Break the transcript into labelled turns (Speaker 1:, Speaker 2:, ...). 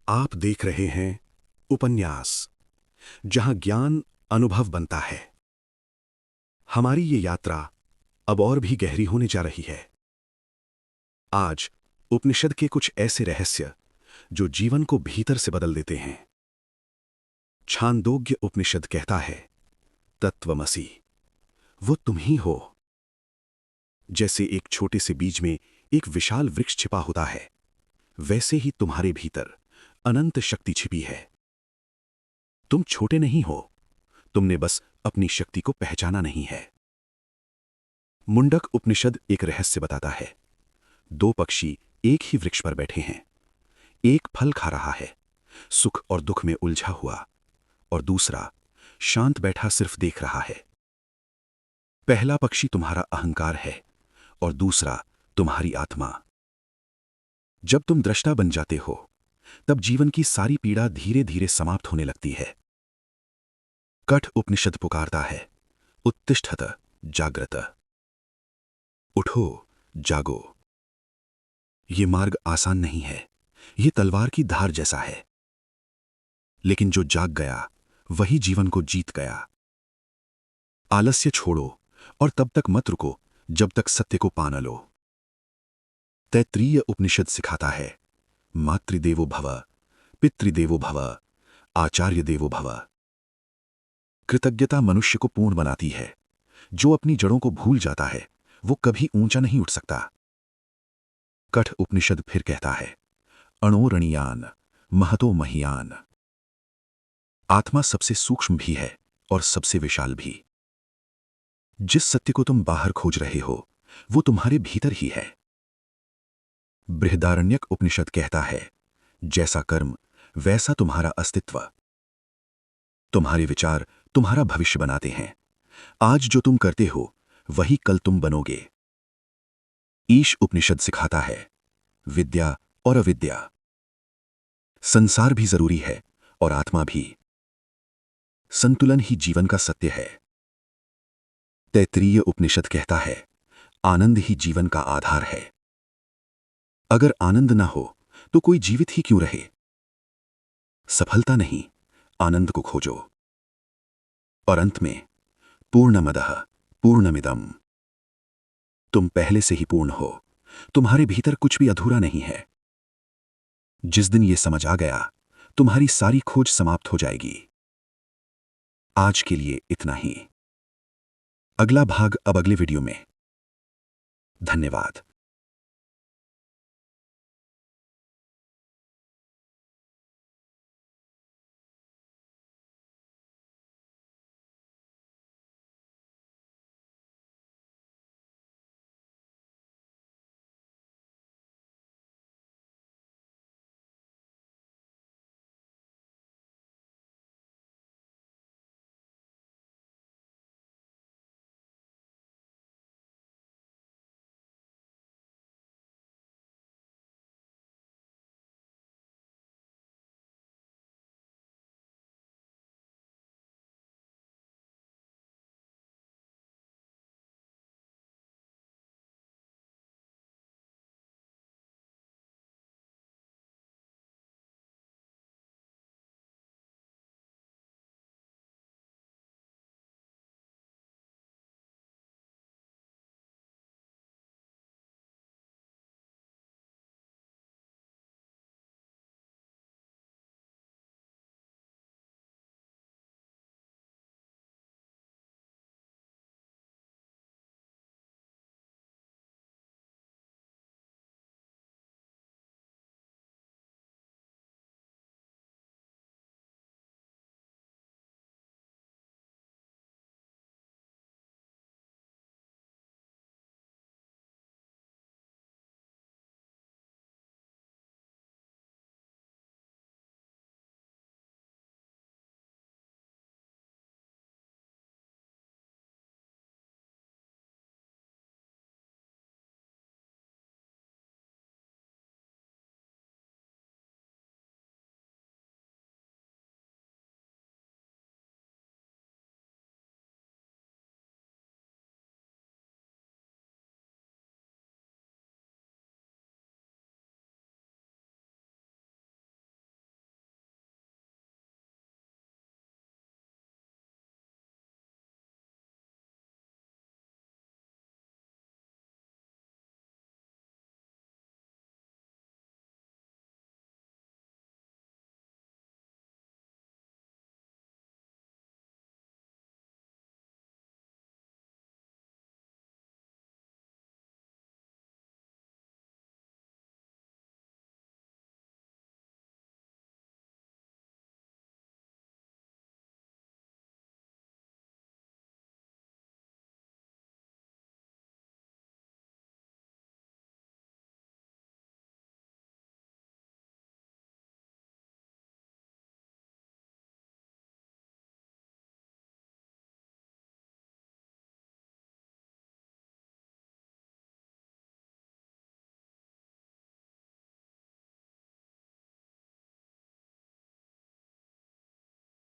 Speaker 1: आप देख रहे हैं उपन्यास, जहां ज्ञान अनुभव बनता है। हमारी ये यात्रा अब और भी गहरी होने जा रही है। आज उपनिषद के कुछ ऐसे रहस्य जो जीवन को भीतर से बदल देते हैं। छांदोग्य उपनिषद कहता है, तत्वमसि, वो तुम ही हो। जैसे एक छोटे से बीज में एक विशाल वृक्ष छिपा होता है, वैसे ही तुम्हारे भीतर अनंत शक्ति छिपी है। तुम छोटे नहीं हो, तुमने बस अपनी शक्ति को पहचाना नहीं है। मुंडक उपनिषद एक रहस्य बताता है। दो पक्षी एक ही वृक्ष पर बैठे हैं। एक फल खा रहा है, सुख और दुख में उलझा हुआ, और दूसरा शांत बैठा सिर्फ देख रहा है। पहला पक्षी तुम्हारा अहंकार है और दूसरा तुम्हारी आत्मा। जब तुम दृष्टा बन जाते हो, तब जीवन की सारी पीड़ा धीरे धीरे समाप्त होने लगती है। कठ उपनिषद पुकारता है, उत्तिष्ठत जाग्रत। उठो, जागो। ये मार्ग आसान नहीं है, ये तलवार की धार जैसा है। लेकिन जो जाग गया, वही जीवन को जीत गया। आलस्य छोड़ो और तब तक मत रुको जब तक सत्य को पा न लो। तैत्तिरीय उपनिषद सिखाता है, मातृदेवो भव, पितृदेवो भव, आचार्य देवो भव। कृतज्ञता मनुष्य को पूर्ण बनाती है। जो अपनी जड़ों को भूल जाता है, वो कभी ऊंचा नहीं उठ सकता। कठ उपनिषद फिर कहता है, अणोरणीयान महतो महीयान। आत्मा सबसे सूक्ष्म भी है और सबसे विशाल भी। जिस सत्य को तुम बाहर खोज रहे हो, वो तुम्हारे भीतर ही है। बृहदारण्यक उपनिषद कहता है, जैसा कर्म वैसा तुम्हारा अस्तित्व। तुम्हारे विचार तुम्हारा भविष्य बनाते हैं। आज जो तुम करते हो, वही कल तुम बनोगे। ईश उपनिषद सिखाता है, विद्या और अविद्या। संसार भी जरूरी है और आत्मा भी। संतुलन ही जीवन का सत्य है। तैत्तिरीय उपनिषद कहता है, आनंद ही जीवन का आधार है। अगर आनंद ना हो तो कोई जीवित ही क्यों रहे। सफलता नहीं, आनंद को खोजो। और अंत में, पूर्णमदः पूर्णमिदम्। तुम पहले से ही पूर्ण हो, तुम्हारे भीतर कुछ भी अधूरा नहीं है। जिस दिन यह समझ आ गया, तुम्हारी सारी खोज समाप्त हो जाएगी। आज के लिए इतना ही। अगला भाग अब अगले वीडियो में। धन्यवाद।